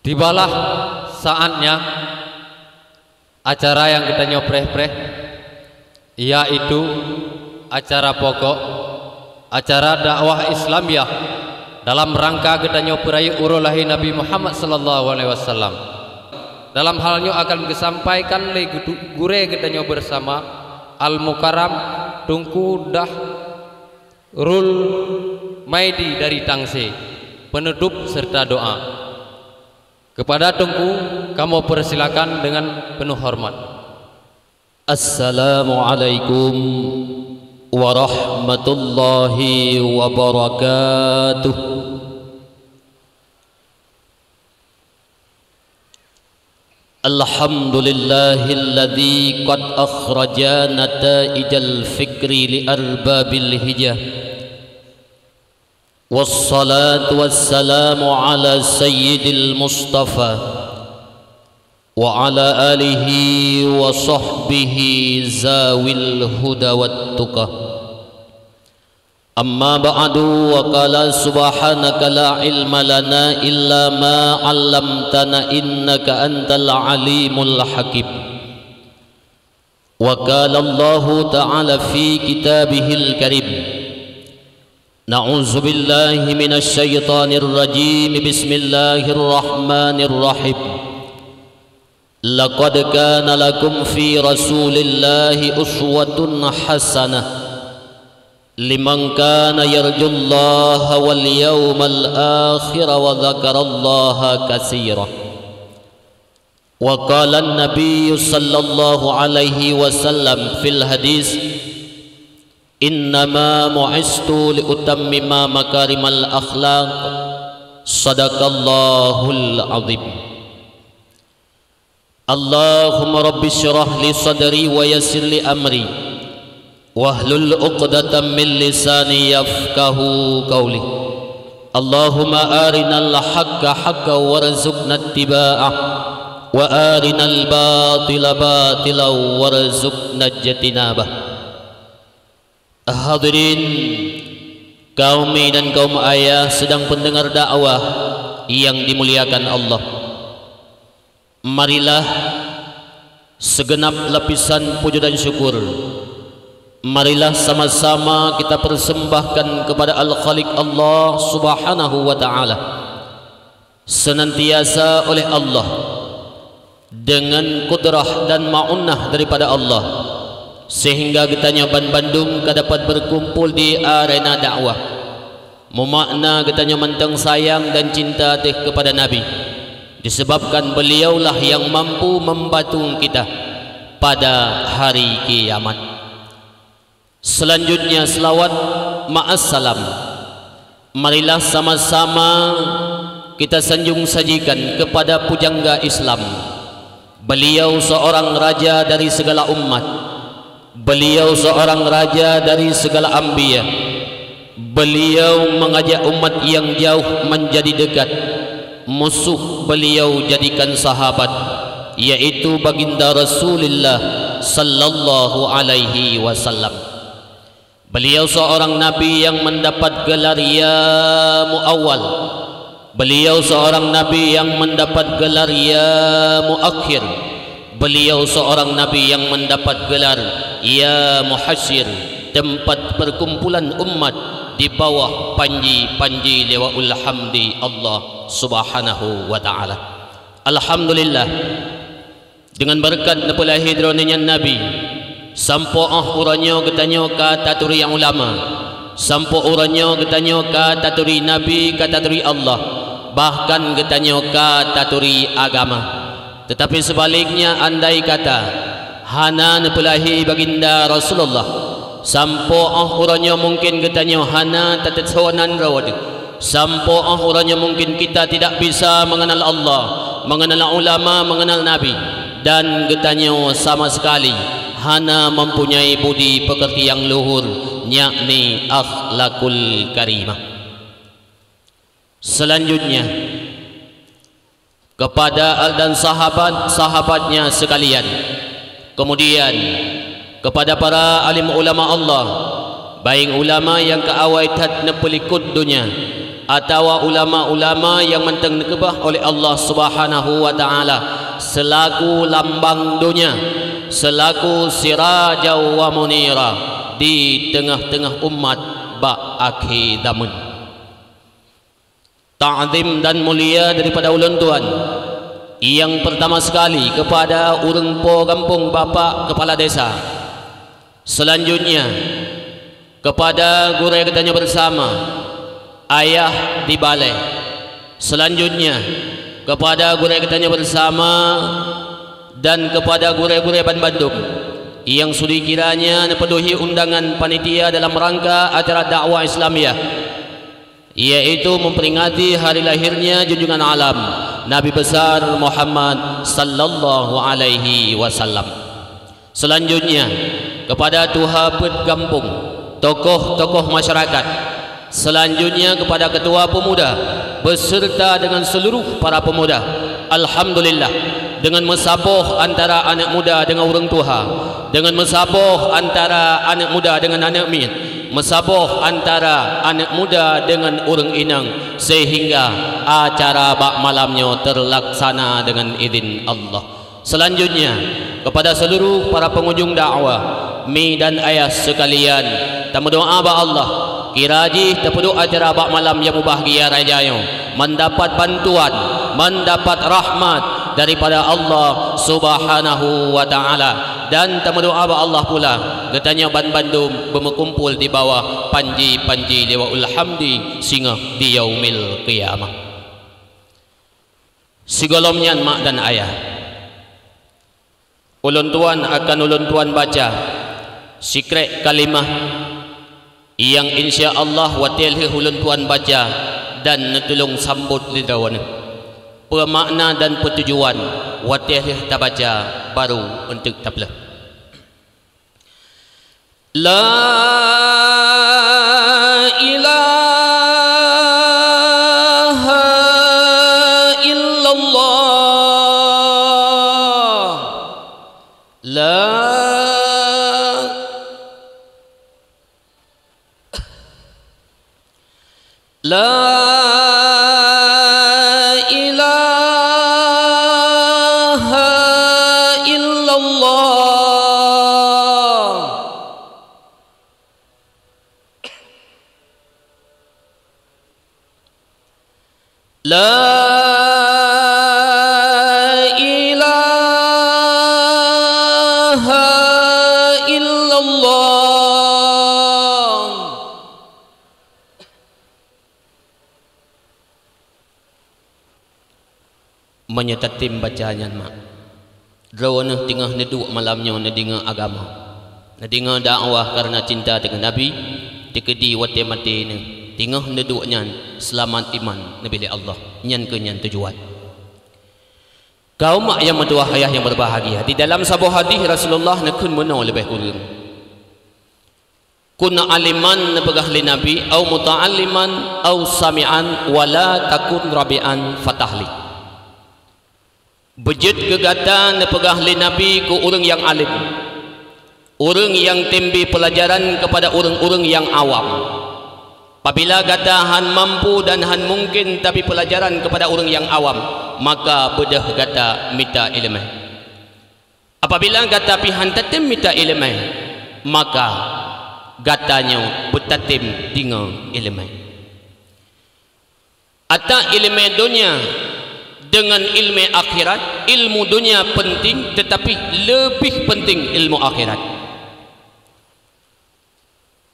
Tibalah saatnya acara yang kita nyopreh-preh, yaitu acara pokok, acara dakwah Islamiyah dalam rangka kita nyopreh urulahi Nabi Muhammad sallallahu alaihi wasallam. Dalam halnya akan disampaikan le gure kita nyob bersama Al Mukarram Tungku Dah Rul Maidi dari Tangse, penutup serta doa. Kepada Tungku kamu persilakan dengan penuh hormat. Assalamualaikum warahmatullahi wabarakatuh. Alhamdulillahilladzi qad akhraja nataijal fikri li arbabil hijah. Wassalatu wassalamu ala sayyidil mustafa wa ala alihi wa sahbihi zawil huda wat tuqa. Amma ba'du, wa qala subhanaka la ilma lana illa ma 'allamtana innaka antal alimul hakim. Wa qala Allah ta'ala fi kitabihil karim, na'udzu billahi minasy syaithanir rajim, bismillahir rahmanir rahim. Laqad kana lakum fi rasulillahi uswatun hasanah liman kana yarjullaha wal yawmal akhir wa dzakarallaha katsira. Wa qala an-nabiy sallallahu alaihi wasallam fil hadis, innama mu'istu li utammima makarimal akhlaq. Sadaqallahul azim. Allahumma rabbi syrah li sadri wa yassir li amri wahlul 'uqdatam min lisani yafqahu qawli. Allahumma arinal haqqa haqqan warzuqna ittiba'ah wa arinal batila batilan warzuqna ijtinabah. Hadirin kaum dan kaum ayah sedang pendengar dakwah yang dimuliakan Allah, marilah segenap lapisan puja dan syukur, marilah sama-sama kita persembahkan kepada Al-Khaliq Allah Subhanahu wa ta'ala, senantiasa oleh Allah dengan kudrah dan ma'unah daripada Allah, sehingga kita nyoban Bandung dapat berkumpul di arena dakwah. Memakna kita nyomantang sayang dan cinta teh kepada Nabi, disebabkan beliaulah yang mampu membantu kita pada hari kiamat. Selanjutnya selawat ma'assalam, marilah sama-sama kita sanjung sajikan kepada pujangga Islam. Beliau seorang raja dari segala umat, beliau seorang raja dari segala anbiya. Beliau mengajak umat yang jauh menjadi dekat, musuh beliau jadikan sahabat, yaitu baginda Rasulullah sallallahu alaihi wasallam. Beliau seorang nabi yang mendapat gelar ya muawwal. Beliau seorang nabi yang mendapat gelar ya muakhir. Beliau seorang nabi yang mendapat gelar ya muhasyir, tempat perkumpulan umat di bawah panji-panji liwaul hamdi Allah Subhanahu wa ta'ala. Alhamdulillah, dengan berkat nepula hidronnya Nabi, sampo uranyo getanyo kata turi yang ulama, sampo uranyo getanyo kata turi Nabi, kata turi Allah, bahkan getanyo kata turi agama. Tetapi sebaliknya, andai kata hana nepulahi baginda Rasulullah, sampo uranyo mungkin getanyo hana tatetsawanan rawad, sampo uranyo mungkin kita tidak bisa mengenal Allah, mengenal ulama, mengenal Nabi, dan getanyo sama sekali hana mempunyai budi pekerti yang luhur, yakni akhlakul karimah. Selanjutnya kepada al dan sahabat-sahabatnya sekalian, kemudian kepada para alim ulama Allah, baik ulama yang keawaitat nepelikut dunia atau ulama-ulama yang menteng nekebah oleh Allah Subhanahu wa taala selaku lambang dunia, selaku sirajau wa munira di tengah-tengah umat ba akhir zaman. Ta'zim dan mulia daripada ulun tuan yang pertama sekali kepada urang po kampung bapa kepala desa, selanjutnya kepada gurau katanya bersama ayah di balai, selanjutnya kepada gurau katanya bersama dan kepada gurau-gurau Bandung yang sudi kiranya memenuhi undangan panitia dalam rangka acara dakwah Islamiyah, yaitu memperingati hari lahirnya junjungan alam Nabi besar Muhammad sallallahu alaihi wasallam. Selanjutnya kepada tuha pet kampung, tokoh-tokoh masyarakat, selanjutnya kepada ketua pemuda beserta dengan seluruh para pemuda. Alhamdulillah, dengan mesapoh antara anak muda dengan orang tua, dengan mesapoh antara anak muda dengan anak min, mesapoh antara anak muda dengan orang inang, sehingga acara bak malamnya terlaksana dengan izin Allah. Selanjutnya kepada seluruh para pengunjung dakwah, mi dan ayah sekalian, tamu doa ba Allah kiraji terpeduk acara bak malam yang bahagia rajayo, mendapat bantuan, mendapat rahmat daripada Allah Subhanahu wa taala, dan tamu doa ba Allah pula katanya Bandung berkumpul di bawah panji-panji liwaul hamdi singa di yaumil qiyamah. Sigolomnya mak dan ayah, ulun tuan akan ulun tuan baca sikret kalimah yang insya Allah watilhi ulun tuan baca dan netulung sambut lidawan pemakna dan pertujuan watilhi kita baca baru untuk tablah. La ilaha illallah, la ilaha illallah, la ilaha illallah. Menyetatim bacaannya mak drawana tengah neduk malamnya nedinga agama, nedinga dakwah karena cinta dengan Nabi, dikedi wate mati ni tengah neduknya selamat iman Nabi Allah nyan ke nyan tujuan. Kaum mak yang mentua ayah yang berbahagia, di dalam sebuah hadis Rasulullah nakun meno lebih kurang kun aliman nepegah li Nabi au muta'alliman au sami'an wala takun rabi'an fatahli. Bejit kegatan nepegah li Nabi ku orang yang alim, orang yang tembi pelajaran kepada orang-orang yang awam. Apabila kata han mampu dan han mungkin tapi pelajaran kepada orang yang awam, maka bedah kata minta ilmu. Apabila kata pihan tatim minta ilmu, maka katanya betatim dengan ilmu. Ata ilmu dunia dengan ilmu akhirat, ilmu dunia penting tetapi lebih penting ilmu akhirat.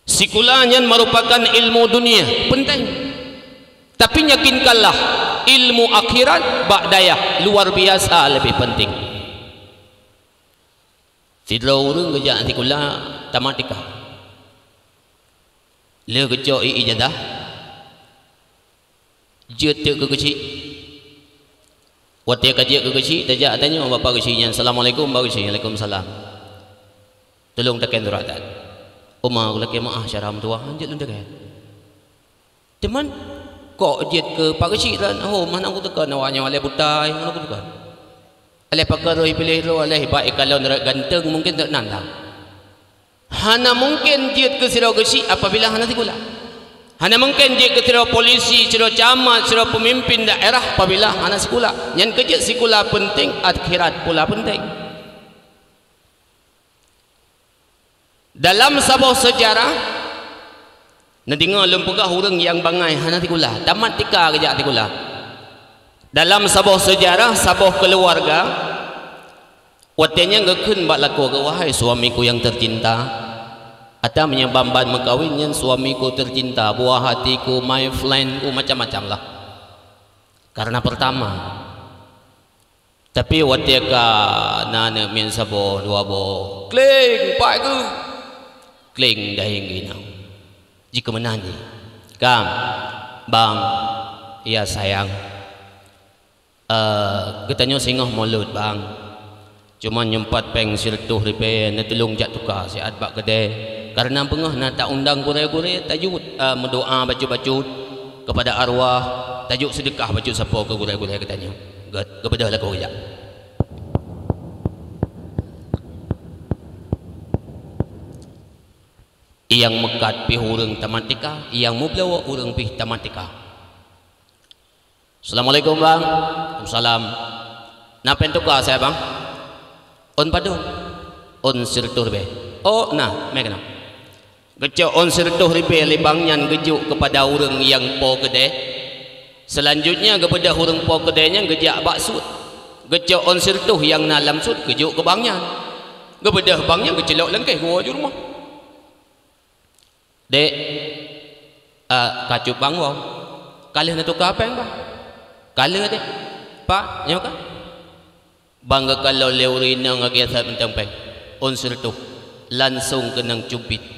Sikulanya merupakan ilmu dunia penting, tapi yakinkanlah ilmu akhirat ba'dayah luar biasa lebih penting. Sidra urang kerja sikula tamatika le kerja ijazah jete ke kecil watia kaji ke kecil tajak tanya bapa kecilnya assalamualaikum bapa kecil waalaikumsalam tolong tekan duratan umah laki maah syarah tua anjat lu tekan teman kok jet ke pak kecil dan oh mana aku tekan awaknya oleh butai mana aku tekan oleh pakaroi pilih lo oleh baik kalau nerak ganteng mungkin tak nantang hana mungkin jet ke sirau kecil apabila hana tikula Hana mungkin je ke tiro polisi, tiro camat, tiro pemimpin daerah apabila hana sekolah. Yang kerja sekolah penting, akhirat pula penting. Dalam sebuah sejarah, nanti ngalum pegah orang yang bangai hana sekolah, tamat tika kerja sekolah. Dalam sebuah sejarah, sebuah keluarga, watenya ngekun bak laku ke wahai suamiku yang tercinta. Atau menyebabkan mengkawinnya suamiku tercinta, buah hatiku, my friend ku, macam-macam lah. Karena pertama, tapi wateka nana min sabo dua bo, kling pak ku, kling dahing ginau. Jika menanyi, kam, bang, iya sayang, katanya singoh mulut bang. Cuma nyempat peng sirtuh ripe, netulung jat tukar siat bak gede. Karena pengah nak tak undang gure-gure tajuk mendoa baca-baca kepada arwah, tajuk sedekah baca siapa ke gure-gure katanya. Kepada laku ya. Yang mekat pi urang tamatika, yang mublawa urang pi tamatika. Assalamualaikum bang. Waalaikumsalam. Napa tukar saya bang? On padu. On sirtuh be. Oh nah, mereka nak. Gecok on sertuh ribe libangnya gejuk kepada orang yang po gede. Selanjutnya kepada orang po gedenya gejak baksud. Gecok on sertuh yang nalam sud gejuk ke bangnya. Kepada bangnya gecelok lengkeh gua di rumah. Dek, kacup bang wong. Kalih na tukar apa bang? Kalih dek. Pak, nyawa kan? Bangga kalau leurina ngagiat mentang peng. On sertuh langsung kenang cubit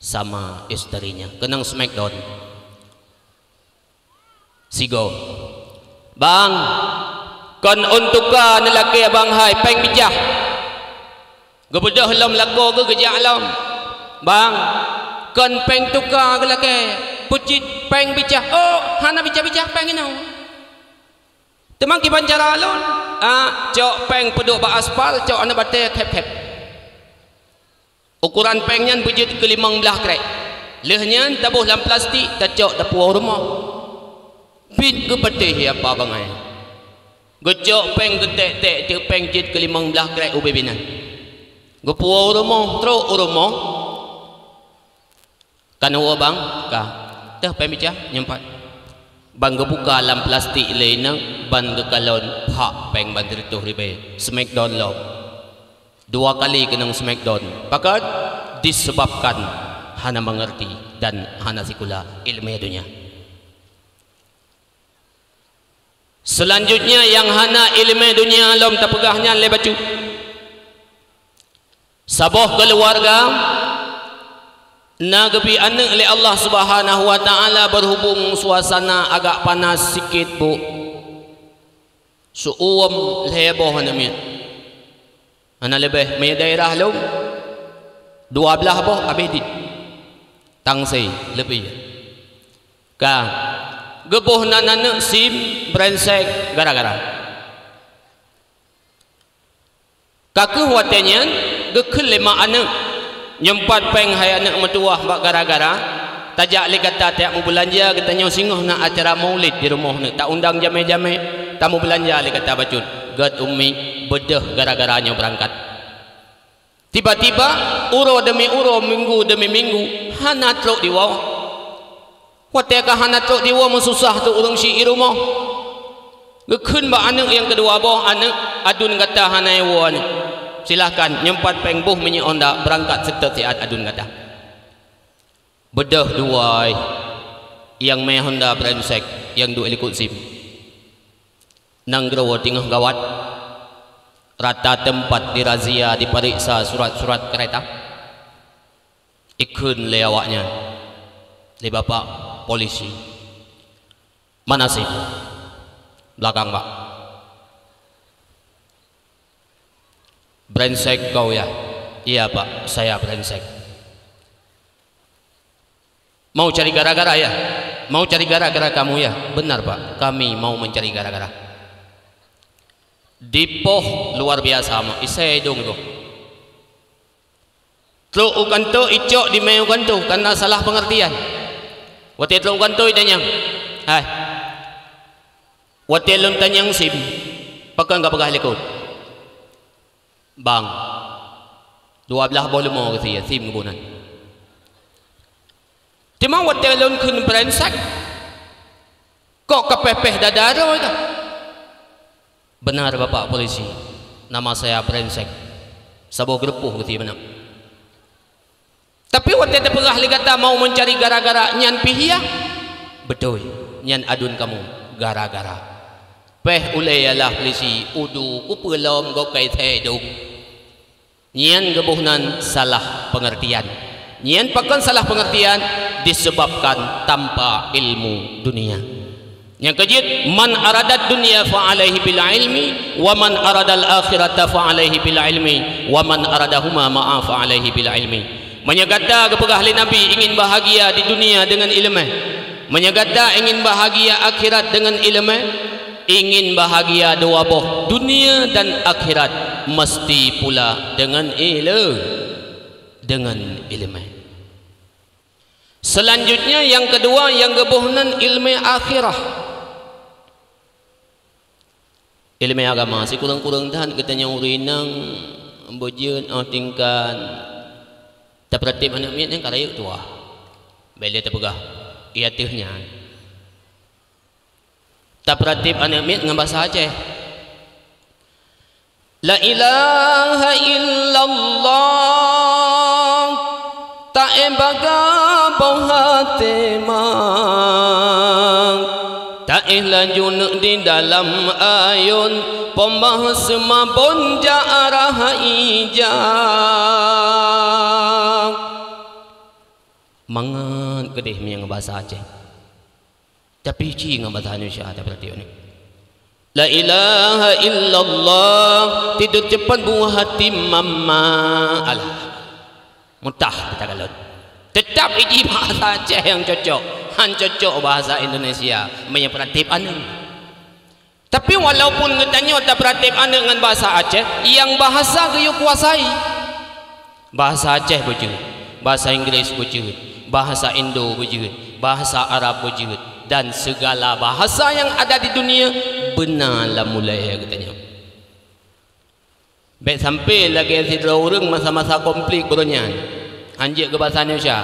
sama istrinya, kenang smackdown. Sigo bang kon untuk ka lelaki abang hai peng bijah gebedah lam lako ke gejak alam bang kon peng tukar ke lelaki pucit peng bijah. Oh hana bijah-bijah peng inau temang kiban cara alun cok peng peduk ba aspal cok ana bate tep-tep. Ukuran pengnya bejut ke 15 krek. Lehnya tabuh dalam plastik, tacok tapuau rumah. Bit ke petih apa bangai. Gecok peng getek-tek te peng jit ke 15 krek ubi binan. Gepuau rumah, teruk rumah. Kan uwa bang, ka. Dah peng bijah nyempat. Bang gebuka dalam plastik lainang ban gekalon pak peng bantir tuh ribe. Smackdown low. 2 kali kenang smackdown. Pakat disebabkan hana mengerti dan hana sikula ilmu dunia. Selanjutnya yang hana ilmu dunia lom tapegahnya le bacu. Saboh keluarga nagabi anak oleh Allah Subhanahu wa taala berhubung suasana agak panas sikit bu. Suuam leboh namanya. Ana lebih me daerah lu 12 boh abedit tangsai lebih ka geboh nanana sim brengsek gara-gara kaku watenya gekul 5 anak nyempat peng hai anak metuah bak gara-gara tajak le kata tiap mu belanja katanya singoh nak acara maulid di rumah nak tak undang jame-jame tamu belanja le kata bacut gad ummi bedah gara-garanya berangkat. Tiba-tiba uro demi uro, minggu demi minggu hana truk di bawah. Wateka hana truk di bawah susah tu urang si rumah. Gekun ba anak yang kedua bawah anak adun kata hana ewa ni. Silakan nyempat pengbuh menyi onda berangkat serta siat adun kata. Bedah dua yang meh Honda brengsek yang duk ikut SIM. Nang grawa tingah gawat. Rata tempat dirazia diperiksa surat-surat kereta. Ikun le awaknya. Le bapak polisi. Mana sih? Belakang pak. Brengsek kau ya? Iya pak, saya brengsek. Mau cari gara-gara ya? Mau cari gara-gara kamu ya? Benar pak, kami mau mencari gara-gara. Dipoh luar biasa mah isai dong tu. Truk ukan tu icok di meu kan tu karena salah pengertian. Wate tlo kantoi tanyang. Hai. Wate lon tanyang sim. Pakan ka pagah likod. Bang. 12 boleh mau kasi ya sim kebunan. Timang wate lon kun brengsek. Kok kepepeh dadaro itu? Benar Bapak polisi. Nama saya brengsek. Sabo grepuh gitu benar. Tapi waktu itu pegah kata mau mencari gara-gara nyan pihia. Betul. Nyan adun kamu gara-gara. Peh ulayalah polisi udu ku pelom go kai thedung. Nyan gebuhnan salah pengertian. Nyan pakan salah pengertian disebabkan tanpa ilmu dunia. Yang kejut, man aradat dunia fa alaihi bil ilmi wa man aradal akhirata fa alaihi bil ilmi wa man aradahuma ma'a fa alaihi bil ilmi. Menyagata kepada ahli Nabi ingin bahagia di dunia dengan ilmu. Menyagata ingin bahagia akhirat dengan ilmu. Ingin bahagia dua boh dunia dan akhirat mesti pula dengan ilmu. Selanjutnya yang kedua yang gebuhnan ilmu akhirah. Ilmu agama si kurang-kurang tahan katanya urinang bojeun tingkan terpertib anak miat yang karayuk tua beli terpegah ia tihnya terpertib anak miat dengan bahasa Aceh la ilaha illallah ta'ebaga bohatemang ta'ihlah junuk di dalam ayun pembahas mabon ja'arah ijak mangan kedih yang bahasa Aceh tapi ci dengan bahasa Indonesia ada berarti ini la ilaha illallah tidur cepat buah hati mama alah mutah kita galon tetap iji bahasa Aceh yang cocok han cocok bahasa Indonesia menyepratip anu tapi walaupun ngetanya terpratip anu dengan bahasa Aceh yang bahasa geyu kuasai bahasa Aceh bujut bahasa Inggris bujut bahasa Indo bujut bahasa Arab bujut dan segala bahasa yang ada di dunia benarlah mulai katanya baik sampai lagi sidra urang masa-masa konflik beronyan anjik ke bahasa Indonesia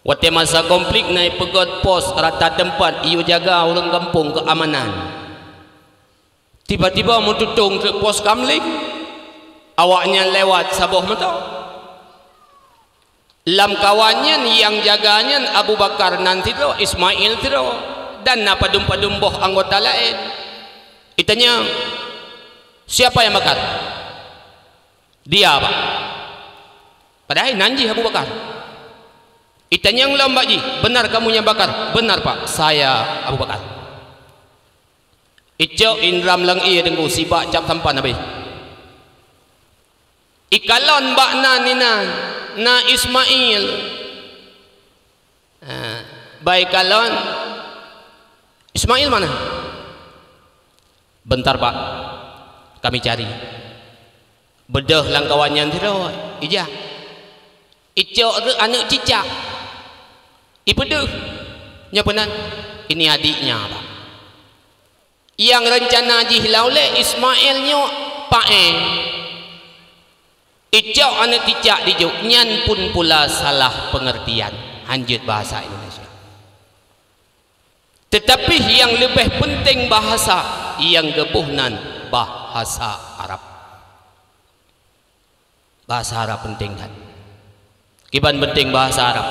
waktu masa konflik naik pegot pos rata tempat iyo jaga orang kampung keamanan tiba-tiba mau tutung ke pos kamlik awaknya lewat sabuh mata lam kawannya yang jaganya Abu Bakar nanti tu Ismail tu dan padum-padum boh anggota lain itanya siapa yang bakar dia Pak padahal nanti Abu Bakar itanya yang lambak ji benar kamu yang bakar benar Pak saya Abu Bakar ijo indram lang iya dengku sibak cap sampan nabi ikalon bakna nina na Ismail baik kalon Ismail mana bentar Pak kami cari bedah langkawannya tiro ija ijo anak cicak ipeduh nyapenan ini adiknya Pak yang rencana jihlau le Ismailnya pae ijau anak cicak dijuk nyan pun pula salah pengertian hanjut bahasa Indonesia tetapi yang lebih penting bahasa yang gebuhnan bahasa Arab penting kan kiban penting bahasa Arab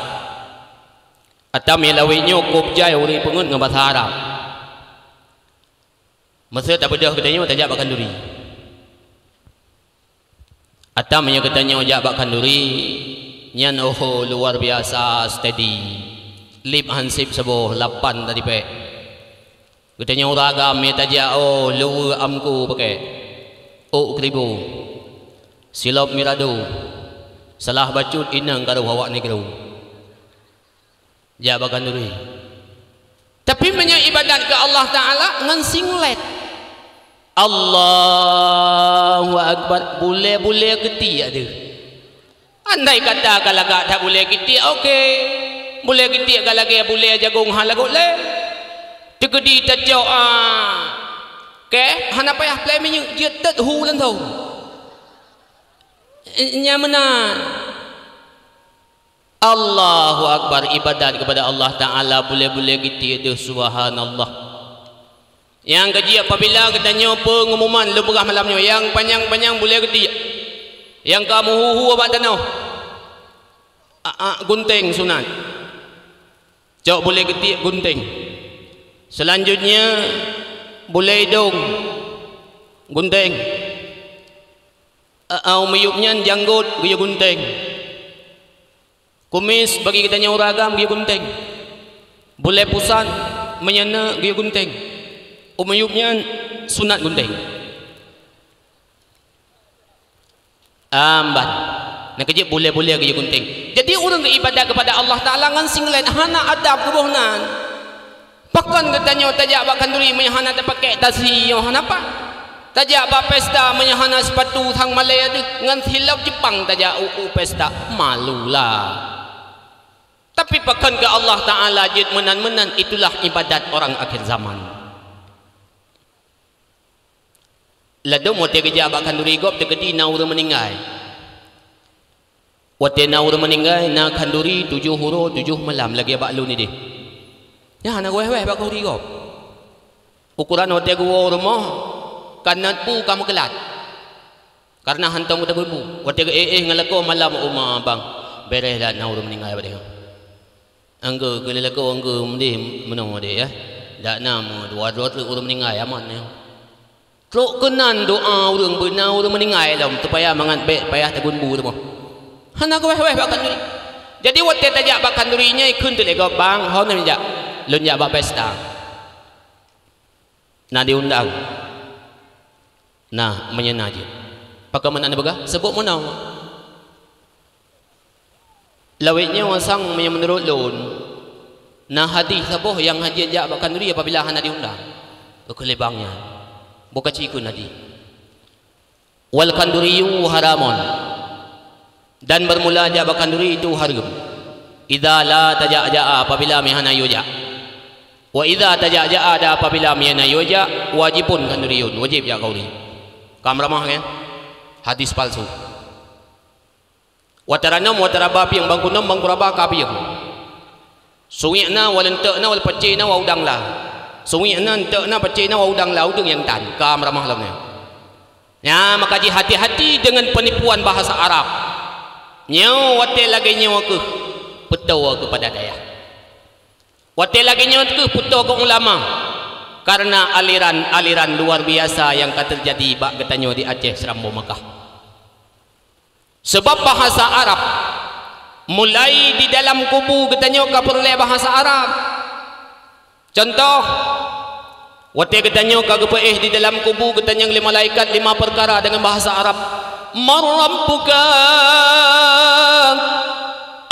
atau melawinyo kubjai uri pengun dengan bahasa Arab maksud tak bedah katanya tak bakkan duri atau katanya ojak bakkan duri nyan oh luar biasa steady lip hansip sebuah 8 tadi pe katanya uragam ya taja oh luar amku pakai oh kribu silop miradu salah bacut inang karo hawak negro ja bakkan duri tapi menyibadat ke Allah Ta'ala ngan singlet Allahu Akbar boleh-boleh geti ada andai kata kalau tak boleh geti okey boleh getik lagi boleh jagung hal lagu le tegedi tajau ke hana payah play minyak dia tet hu lan tau nyamanan Allahu Akbar ibadat kepada Allah Ta'ala boleh-boleh getik tu subhanallah. Yang kaji apabila katanya pengumuman leberah malamnya yang panjang-panjang boleh getik yang kamu hu abad tanah gunting sunat cok boleh getik gunting. Selanjutnya boleh hidung gunting. Mayupnya janggut dia gunting. Kumis bagi katanya orang agam dia gunting. Boleh pusat menyana dia gunting. Mayupnya sunat gunting. Ambat nak kerja boleh-boleh dia gunting. Jadi orang beribadat kepada Allah Ta'ala ngan singlet hana adab kebohnan. Pakan katanya tajak bak kanduri menyahana terpakai tasi hana apa? Tajak bak pesta menyahana sepatu thang Malay ada ngan hilap Jepang tajak pesta malulah. Tapi pakan ke Allah Ta'ala jid menan-menan itulah ibadat orang akhir zaman. Lado mau kerja bak kanduri gop tegedi na orang meninggal. Wate na orang meninggal na kanduri 7 huru 7 malam lagi bak lu ni deh. Ya nak weh bak kanduri gop. Ukuran wate gua rumah kanat pu kamu kelat. Karena hantong kita bu. Wate ngalako malam umah bang. Berelah na orang meninggal pada. Angga kelelako angga mendih menong dia ya. Dak nama 200 orang meninggal aman ya. Truk kenan doa orang benar orang meninggal dalam supaya mangat baik payah tagun bu tu. Hana ko weh bak kanduri. Jadi wate tajak bak kandurinya ikun tu lego bang hon ni jak. Lun jak bak pesta. Nah diundang. Nah menyena je. Pakai mana ni baga? Sebut mana? Lawitnya wasang menurut lun. Nah hadis saboh yang haji jak bak kanduri apabila hana diundang. Kelebangnya. Buka cikun nadi. Wal kanduriyu haramun. Dan bermula jabak kanduri itu haram. Idza la taja'a apabila mihana yuja. Wa idza taja'a ada apabila mihana yuja wajibun kanduriyun wajib ya kauli. Kam ramah kan? Hadis palsu. Wa taranam wa tarabapi yang bangkunam bangkuraba kabir. Suwi'na wal entakna wal pacina wa udanglah. Suwi'na entakna pacina wa udanglah udang yang tan. Kam ramah lamnya. Ya maka hati-hati dengan penipuan bahasa Arab. Nyaw wate lagi nyaw ke petawa kepada daya. Wate lagi nyaw ke petawa ke ulama. Karena aliran luar biasa yang terjadi bak katanya di Aceh Serambo Mekah. Sebab bahasa Arab mulai di dalam kubu katanya ka perle bahasa Arab. Contoh wate katanya ka gepeih di dalam kubu katanya 5 malaikat 5 perkara dengan bahasa Arab. Marrabbuka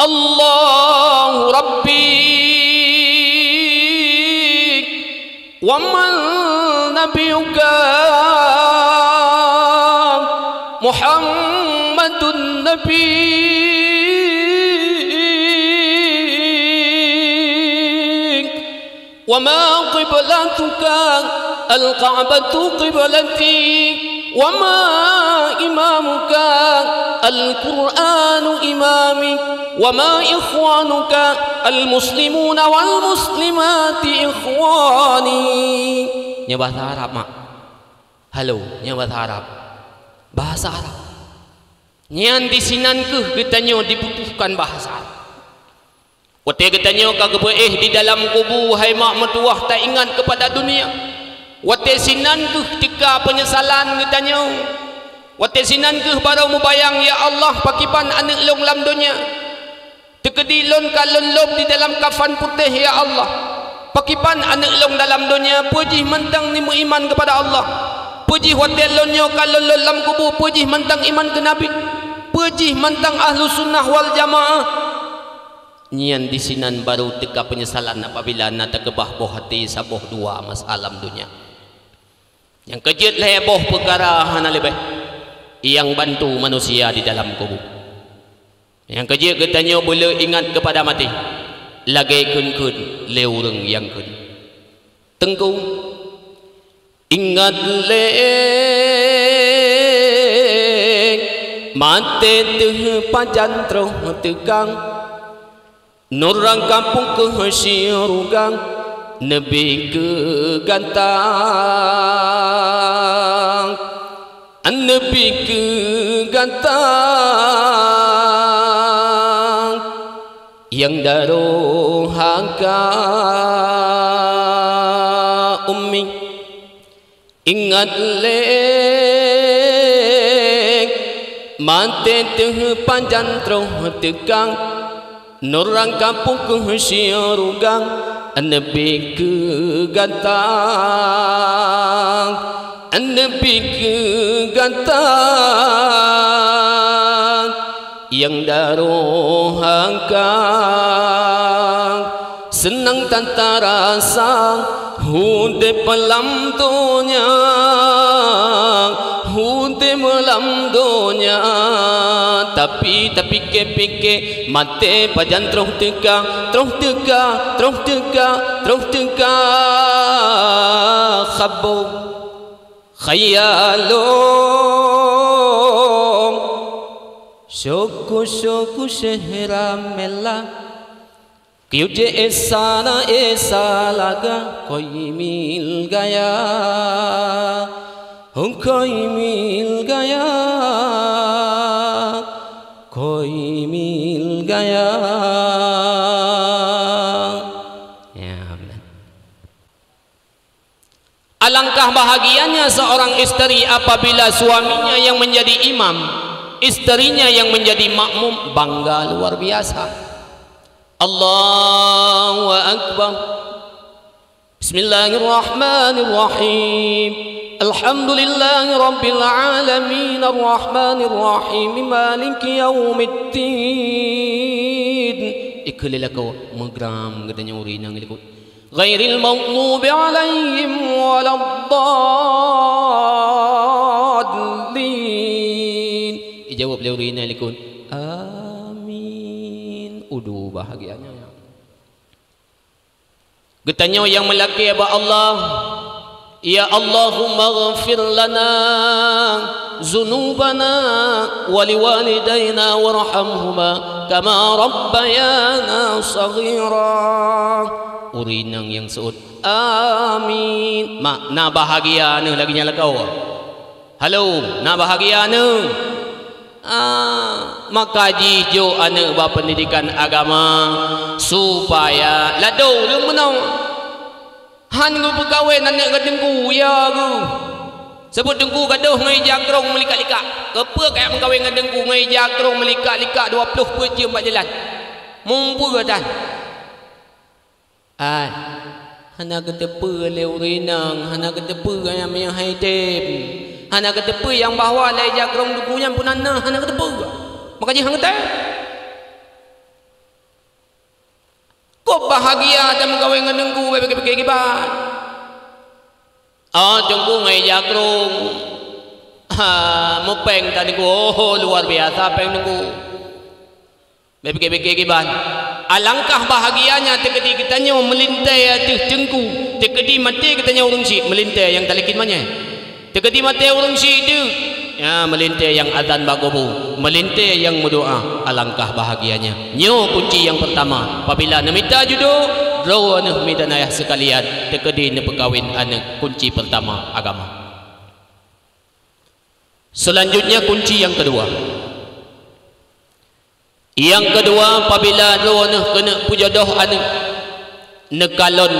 Allahu Rabbi wa man nabiyuka Muhammadun Nabi wa ma qiblatuka al-Ka'batu qiblati wa ma imamuka al-Qur'anu imami wa ma ikhwanuka al-muslimuna wal muslimati ikhwani. Nya bahasa Arab mak. Halo, nya bahasa Arab. Bahasa Arab. Nyan di sinan ke katanya dibutuhkan bahasa Arab. Wate katanya kagebeih di dalam kubu hai mak metuah tak ingat kepada dunia. Wate sinan ke ketika penyesalan katanya. Wate sinan ke baru mubayang ya Allah pakipan anak long lam dunia. Tekedi lon kalon lob di dalam kafan putih ya Allah. Pakipan anak long dalam dunia puji mentang ni iman kepada Allah. Puji wate lonyo kalon lon lam kubu puji mentang iman ke Nabi. Puji mentang ahlu sunnah wal jamaah. Nyian di sinan baru teka penyesalan apabila nak kebah boh hati saboh dua masalah dunia. Yang kejut leboh perkara hana lebih yang bantu manusia di dalam kubur. Yang kejut katanya boleh ingat kepada mati. lagi kun leu reng yang kun tengku ingat le mate teh pajan troh tegang nurang kampung ke hasirugang nebi ke gantang nebi ke gantang yang daruh hangka ummi ingat lek mate teh panjan troh tegang nurang kampung ke hasirugang nebi ke gantang nebi ke gantang yang daruh hangkang senang tanpa rasa hude pelam dunia hude melam dunia tapi ke mate pajan troh teka khabu khayalum syuku sehera mela क्यों जे ऐसा लगा कोई मिल गया कोई मिल गया कोई मिल गया ya benar. Alangkah bahagianya seorang istri apabila suaminya yang menjadi imam, istrinya yang menjadi makmum, bangga luar biasa. Allahu Akbar. Bismillahirrahmanirrahim. Alhamdulillahi Rabbil Alamin Ar-Rahmanir-Rahim Maliki Yawmiddin. Ikulilako magram katanya uri nang ilikut. Ghairil maghdubi alaihim waladdallin. Ijawab le uri nang ilikut. Udu bahagianya getanya yang melaki apa Allah ya Allahumma ghafir lana zunubana wali walidayna warhamhuma kama rabbayana saghira urinang yang seut amin makna bahagianya lagi nyala kau halo na bahagianya maka jijo anak berpendidikan agama supaya lado lu menau han gu pegawai anak gadengku ya gu sebut dengku gaduh ngai jakrong melika-lika kepa kayak pegawai gadengku ngai jakrong melika-lika 20 per jam buat jalan mumpu gadan hana ketepa leu rinang hana ketepa yang haidem hana ketepa yang bahawa lai jakrong dukunya pun hana ketepa makanya hang kata kau bahagia dan mengkawin dengan dengku bagi-bagi kibat dengku ngai jakrong mupeng tadi ku luar biasa peng dengku bagi-bagi kibat alangkah bahagianya tekedi kitanya melintai atas dengku tekedi mati kitanya urung si melintai yang talikin mana tekedi mati urung si itu ya melintai yang azan bagobu melintai yang berdoa alangkah bahagianya nyo kunci yang pertama apabila namita judo draw anak midan ayah sekalian tekedi ne pekawin anak kunci pertama agama selanjutnya kunci yang kedua apabila draw anak kena pujodoh anak nekalon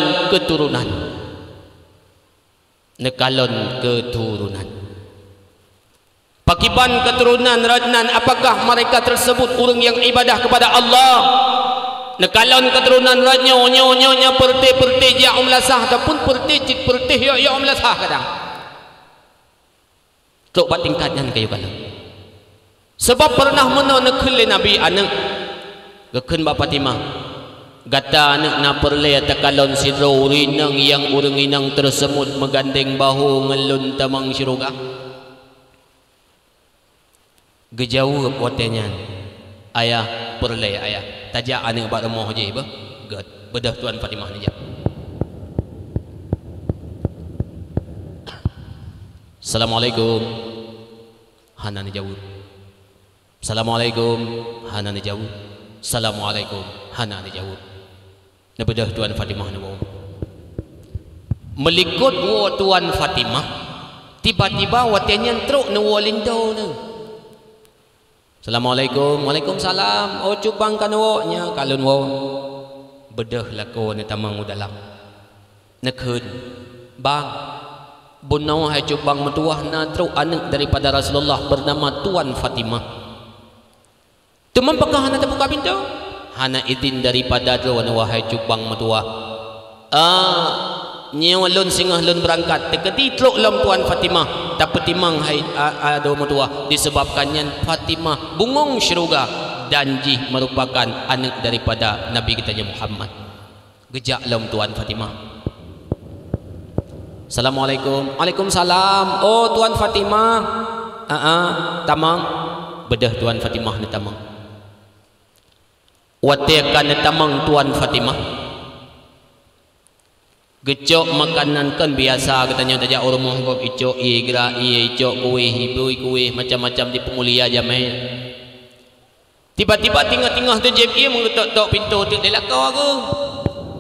keturunan pakiban keturunan radnan apakah mereka tersebut orang yang ibadah kepada Allah nekalon keturunan radnyo nyonya perti ya umlasah ataupun perti ya umlasah kadang tok bat tingkatnya kayu kalau sebab pernah mana nekul Nabi anak gekun Bapa Fatimah gata anak na perle takalon si rinang yang urang inang tersebut megandeng bahu ngelun tamang syurga gejauh watenya ayah perle ayah tajak anak bak remoh je ba God bedah Tuan Fatimah ni je. Assalamualaikum. Hana ni jauh. Assalamualaikum. Hana ni jauh. Assalamualaikum. Hana ni jauh. Ni bedah Tuan Fatimah ni bawa. Melikut wo Tuan Fatimah, tiba-tiba watenya truk ni wo lindo ni. Assalamualaikum. Waalaikumsalam. Oh cubang kan wo nya kalun wo. Bedah lako ni tamang dalam. Nekun bang bunau hai cubang metuah na truk anak daripada Rasulullah bernama Tuan Fatimah. Teman pakah hana terbuka pintu. Hana izin daripada tuan wahai cubang metuah. Nyewa lun singah lun berangkat teketi truk lam Tuan Fatimah tapi timang hai ada metuah disebabkannya Fatimah bungong syurga janji merupakan anak daripada Nabi kita Muhammad. Gejak lam Tuan Fatimah. Assalamualaikum. Waalaikumsalam. Oh Tuan Fatimah. Tamang. Bedah Tuan Fatimah ni tamang. Watiakan ni tamang Tuan Fatimah. Gecok makanan kan biasa katanya tajak rumah kok icok gerak icok kuih hibui kuih macam-macam di pengulia jamai. Tiba-tiba tengah-tengah tu JPI mengetok-tok pintu tu dia lakau aku.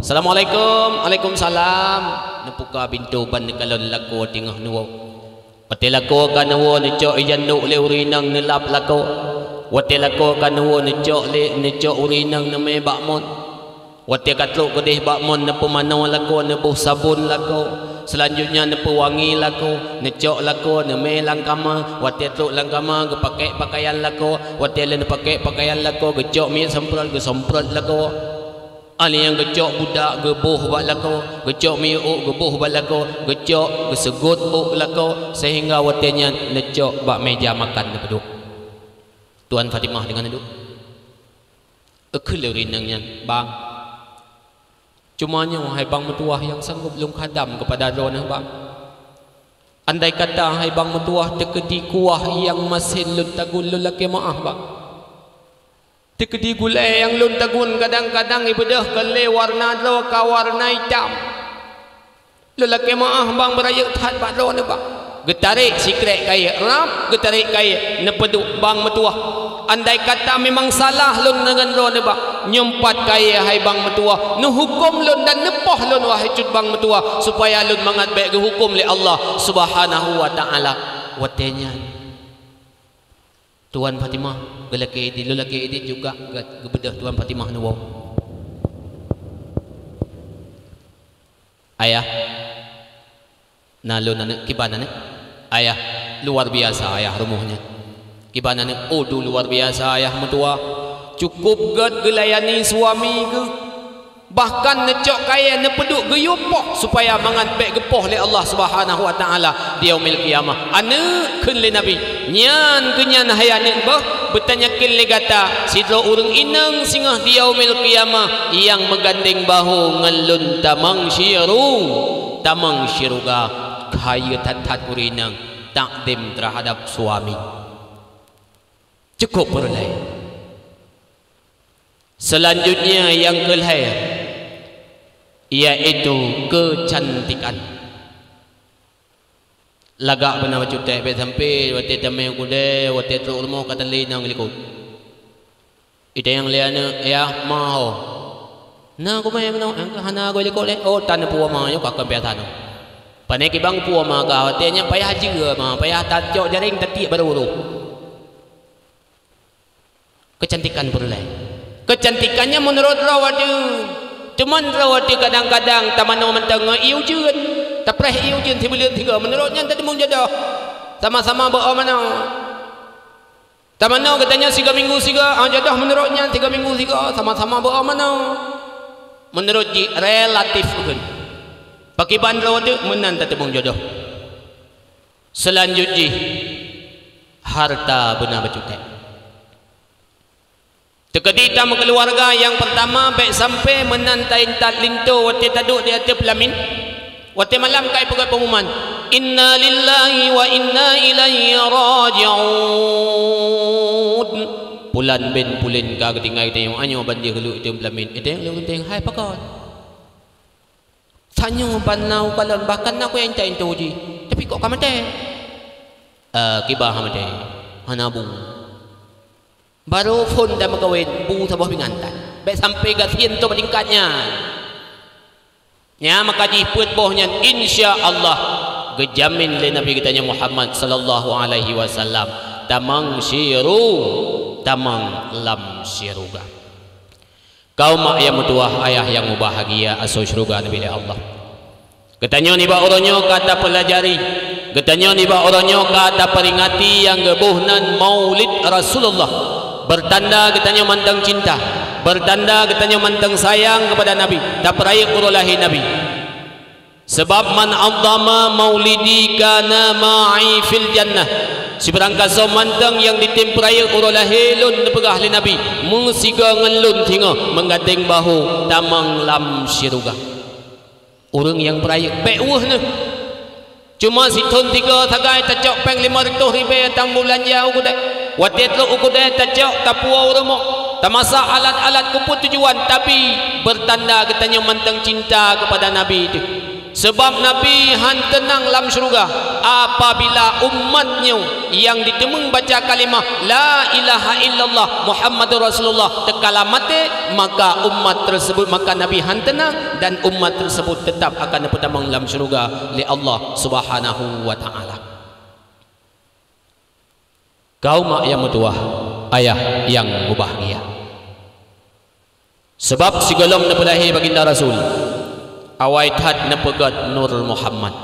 Assalamualaikum. Waalaikumsalam. Napuka pintu ban kalon lako tengah nuwo. Pati lako kan nuwo necok ijanduk le urinang nelap lako. Wati lako kan nuwo necok urinang name bakmon. Wati katluk kedih bakmon nepu manau lako nepu sabun lako. Selanjutnya nepu wangi lako, necok lako neme langkama. Wati tluk langkama ke pakai pakaian lako. Wati le pakai pakaian lako gecok mi semprot ke semprot lako. Ali yang gecok budak gebuh bak lako, gecok miuk gebuh bak lako, gecok gesegut uk lako sehingga watinya necok bak meja makan duduk. Tuan Fatimah dengan duduk. Rinangnya bang. Cumanya wahai bang metuah yang sanggup lung khadam kepada dona bang. Andai kata hai bang metuah tekedi kuah yang masih lun tagul lelaki maaf bang. Tekedi gulai yang lun tagun kadang-kadang ibadah kele warna lo ka warna hitam. Lelaki maaf bang berayak that bak lo ne bang. Getarik sikret kaya rap, getarik kaya nepeduk bang metuah. Andai kata memang salah lun dengan lo ne bang. Nyempat kaya hai bang metuah. Nu hukum lun dan nepoh lun wahai cut bang metuah supaya lun mangat baik ke hukum li Allah Subhanahu wa taala. Watenya Tuan Fatimah gelaki edit juga gebedah Tuan Fatimah nu wow. Ayah nalun anak kibana ni ayah luar biasa ayah rumahnya kibana ni odu luar biasa ayah metua cukup gad gelayani suami ke bahkan necok kaya nepeduk geyupoh supaya mangan baik gepoh li Allah Subhanahu wa taala di yaumil qiyamah anak keun li nabi nyan kenyan hayane bah bertanya kin li gata sidro urang inang singah di yaumil qiyamah yang menggandeng bahu ngelun tamang syiruga kaya tat urinang takdim terhadap suami cukup berlai. Selanjutnya yang kelihatan yaitu kecantikan. Lagak benar cutek bet sampai wate tamai kude wate truk rumah kata linang likut. Ida yang liana ya mau. Na ko may mano ang hana ko likut le oh tan puwa ma yo kakam piatan. Pane ki bang puwa ma ka wate nya payah juga ma payah tajok jaring tati baru. Kecantikan berlai. Kecantikannya menurut rawadu. Cuman rawadu kadang-kadang tamano mentang iu jeun. Tapreh iu jeun tibulian tiga menurutnya tadi mung jodoh. Sama-sama bawa mana. Tamano katanya 3 minggu 3 jodoh menurutnya 3 minggu 3 sama-sama bawa mana. Menurut ji relatif kan. Pakai ban rawadu menan tadi mung jodoh. Selanjutnya harta benar bercutek. Tekedi tamu keluarga yang pertama baik sampai menantai tat linto wati taduk di atas pelamin wati malam kai pegat pengumuman inna lillahi wa inna ilaihi raji'un pulan ben pulin ka ketinggai tengok anyo bandir lu itu belamin itu lu teng hai pakon tanyo banau kalon bahkan aku yang cai tu ji tapi kok kamate kibah hamate hanabu baru phone dah magawin bu sabah pingantan baik sampai gatien tu tingkatnya nya maka ji put bohnya insyaallah gejamin le nabi kita Muhammad sallallahu alaihi wasallam tamang syiru tamang lam syiruga kaum mak yang mutuah ayah yang bahagia asal syurga nabi Allah katanya ni ba oronyo kata pelajari katanya ni ba oronyo kata peringati yang gebuhnan maulid Rasulullah bertanda katanya mantang cinta bertanda katanya mantang sayang kepada nabi tak peraya urulahi nabi sebab man azzama maulidi kana ma'i fil jannah seberangkat mantang yang ditemperaya urulahi lun nepegah li nabi musiga ngelun thinga menggadeng bahu tamang lam syiruga orang yang peraya beuh ni cuma situn 3 tagai tacok peng 500 ribu tang bulan jauh kudai watit lu ukudai tacok kapua uramo tamasa alat-alat kuput tujuan tapi bertanda katanya mantang cinta kepada nabi itu sebab nabi han tenang lam syurga apabila umatnya yang ditemung baca kalimah la ilaha illallah Muhammadur Rasulullah tekala mati maka umat tersebut maka nabi han tenang dan umat tersebut tetap akan bertamang lam syurga li Allah Subhanahu wa taala kaum yang mutuah ayah yang berbahagia sebab sigolong nepelahi baginda Rasul await had nepegat Nur Muhammad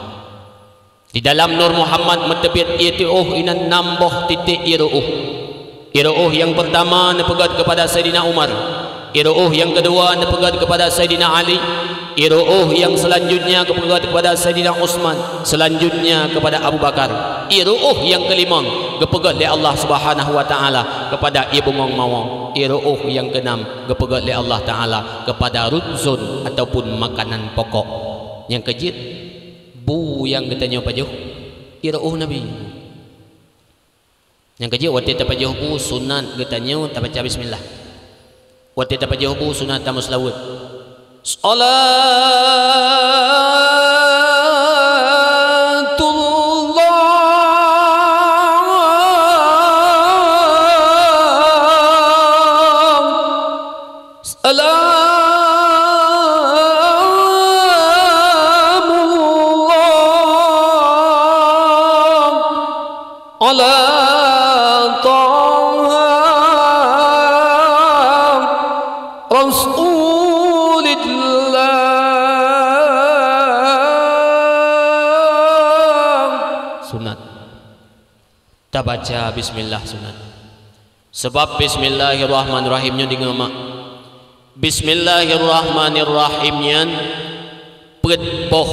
di dalam Nur Muhammad metebit iaitu inan nambah titik iruh yang pertama nepegat kepada Sayyidina Umar iruh yang kedua nepegat kepada Sayyidina Ali iruh yang selanjutnya kepegat kepada Sayyidina Utsman selanjutnya kepada Abu Bakar iruh yang kelima kepegat oleh Allah Subhanahu wa taala kepada Ibu Ngong Mawang iruh yang keenam kepegat oleh Allah taala kepada ruzun ataupun makanan pokok yang kejit bu yang katanya pajuh iruh nabi yang kejit waktu tapajuh bu sunat katanya tabaca bismillah waktu tapajuh bu sunat tamuslawut baca bismillah sunat sebab bismillahirrahmanirrahimnya dengamak bismillahirrahmanirrahimnya pedboh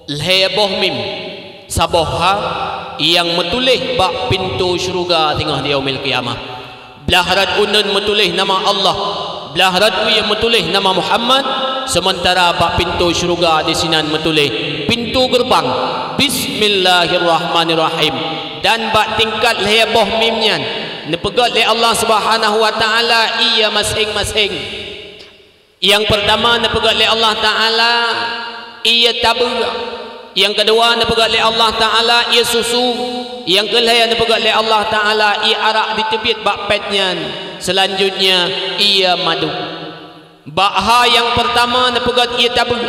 leboh mim saboha yang metulih bak pintu syurga tengah di yaumil qiyamah belaharat unun metulih nama Allah belaharat yang metulih nama Muhammad sementara bak pintu syurga di sinan metulih pintu gerbang bismillahirrahmanirrahim dan bak tingkat leboh mimnya nepegat oleh Allah Subhanahu wa taala ia masing-masing yang pertama nepegat oleh Allah taala ia tabur yang kedua nepegat oleh Allah taala ia susu yang kelima nepegat oleh Allah taala ia arak di tebit bak petnya selanjutnya ia madu bak ha yang pertama nepegat ia tabur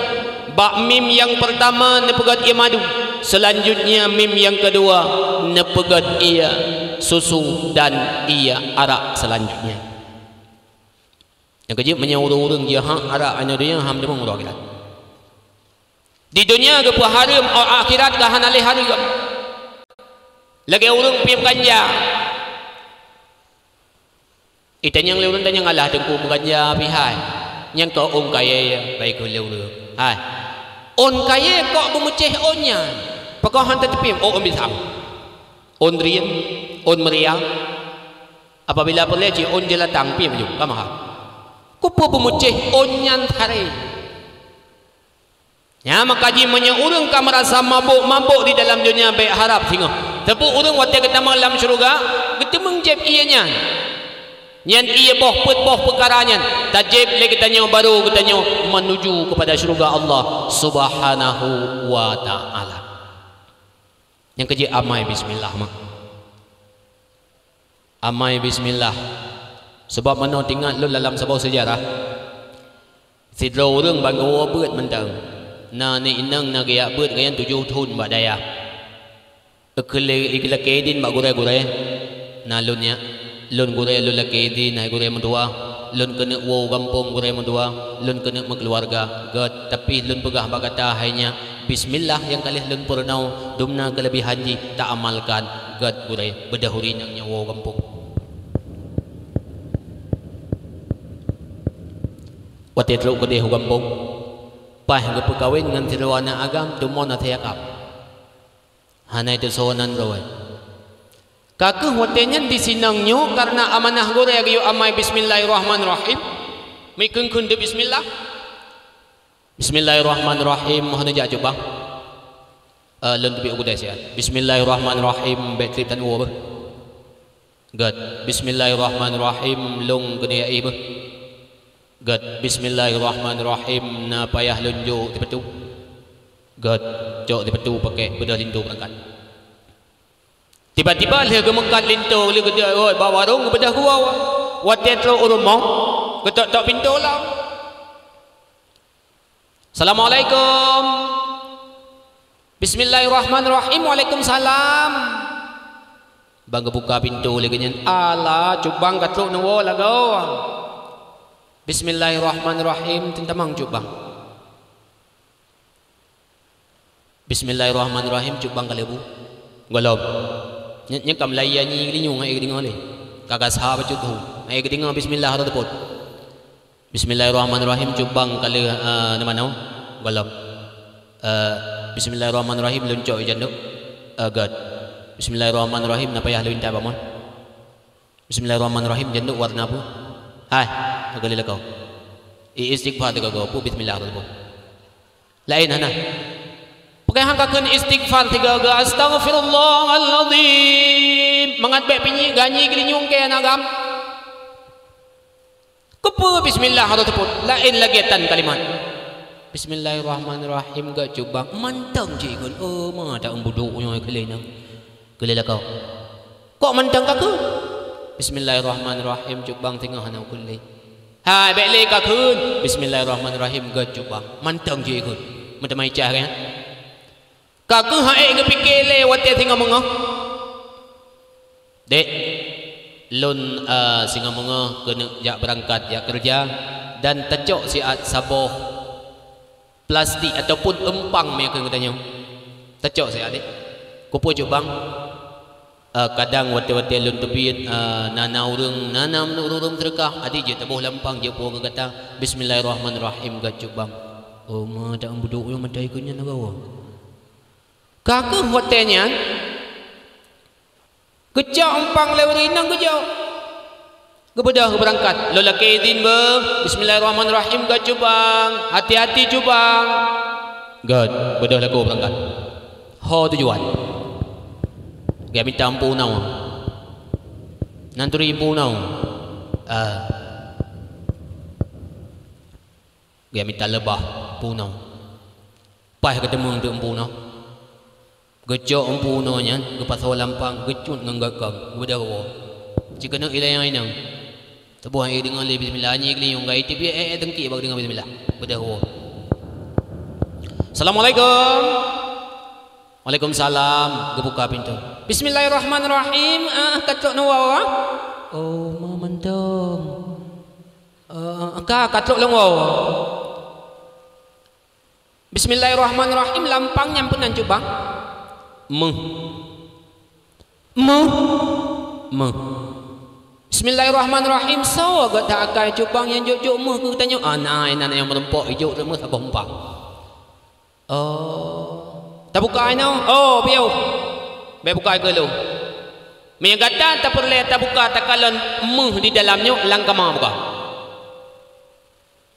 bak mim yang pertama nepegat ia madu selanjutnya mim yang kedua nepegat ia susu dan ia arak selanjutnya yang kejip menyuruh-urung dia arak anu dia ham demang urang akhirat di dunia ke haram akhirat ke hanalih haram lagi urang piam ganja itanya yang urang tanya ngalah tengku ganja pihai yang to om kaya baik urang hai on kaya kok memeceh onnya pakau hantar tepim on bisam on rian on meriang apabila peleci on jelatang pim juga kamah kupu memeceh onnya thare ya maka ji menyurung ka merasa mabuk di dalam dunia baik harap singa tepu urang wate kita malam syurga getemeng jeb ianya Nyan ia boh perkaranya. Tajib le katanya baru katanya menuju kepada syurga Allah Subhanahu wa taala. Yang kerja amai bismillah mak. Amai bismillah. Sebab mana tinggal lu dalam sebuah sejarah. Sidro orang bangga beut mentang. Na ni inang na gaya beut gaya 7 tahun bak daya. Ikla kedin bak gure-gure. Na lunnya lun gure lun laki di naik gure mendua lun kena wow kampung gure mendua lun kena keluarga god tapi lun pegah bagata hanya bismillah yang kali lun pernau dumna kelebihan ji tak amalkan god gure bedahuri nangnya wow kampung wati teruk gede hu kampung pah ke perkawin dengan tirwana agam dumon athayakap hanai tu sonan roy Kakak hotelnya disinangnya karena amanah gore ayo amai bismillahirrahmanirrahim. Mikun kunde bismillah. Bismillahirrahmanirrahim. Mohon aja coba. Lun tepi udah sia. Bismillahirrahmanirrahim. Betrip tan wo. God. Bismillahirrahmanirrahim. Long kena ai be. God. Bismillahirrahmanirrahim. Na payah lun jo di petu. God. Jo di petu pakai bedah lintu berangkat. Tiba-tiba dia gemekat lintu dia kata oi bawa warung bedah gua watetro urumong ketok-tok pintu lah. Assalamualaikum. Bismillahirrahmanirrahim. Waalaikumsalam. Bang buka pintu lagi nyen. Alah cubang katruk nawo lago. Bismillahirrahmanirrahim tentamang cubang. Bismillahirrahmanirrahim cubang kalebu. Golom. Nya kam laya ni gini nyung ai gini ngale kakak sahabat tu ai gini ngam bismillah tu pot bismillahirrahmanirrahim cubang kali nama nau golom bismillahirrahmanirrahim luncok janduk god bismillahirrahmanirrahim napa ya lewin ta bamon bismillahirrahmanirrahim janduk warna apa hai kali la kau istighfar tu kau pu bismillah tu lain hana pakai hangkakan istighfar 3 ga astagfirullahaladzim mangat baik pinyi ganyi gelinyung ke anagam kepu bismillah atau teput lain lagi tan kalimat bismillahirrahmanirrahim ga cubang mantang cikun oh ma tak embuduk nya kelenang kelela kau kok mantang kaku bismillahirrahmanirrahim cubang tengah hana kulli hai baik le kakun bismillahirrahmanirrahim ga cubang mantang cikun macam mai cah kan kakak hae ke fikir lewat dia tinggal mengah dek lun singa mengah kena jak berangkat jak kerja dan tecok siat saboh plastik ataupun empang mereka katanya tecok siat dek kupu cubang kadang wate-wate lun tepi nana urang nanam urang sedekah adi je tabuh lampang je puang kata bismillahirrahmanirrahim ga cubang oh ma tak ambuduk yo madai kunya nagawa kakak hotelnya kecak empang lewat inang kejauh kebedah berangkat lola kedin be bismillahirrahmanirrahim ga cubang hati-hati cubang god bedah lagu berangkat ho tujuan ga minta ampunau nanturi punau ga minta lebah punau pah ketemu untuk punau gejok empunonya kepas lampang gecut nganggakang bedawa jika nak ilai yang inang tebuh ai dengan bismillah ni kli yang gai tibi tengki bag dengan bismillah bedawa assalamualaikum waalaikumsalam gebuka pintu bismillahirrahmanirrahim katrok nawa oh ma mantong ka katrok langwa bismillahirrahmanirrahim lampang nyampunan cubang Bismillahirrahmanirrahim so agak tak akai cubang yang juk meh ku tanya anak yang merempok hijau tu meh sabah empang oh tak buka ai nau oh piau be buka ke lu me kata tak perlu tak buka tak kalon meh di dalamnya langkama buka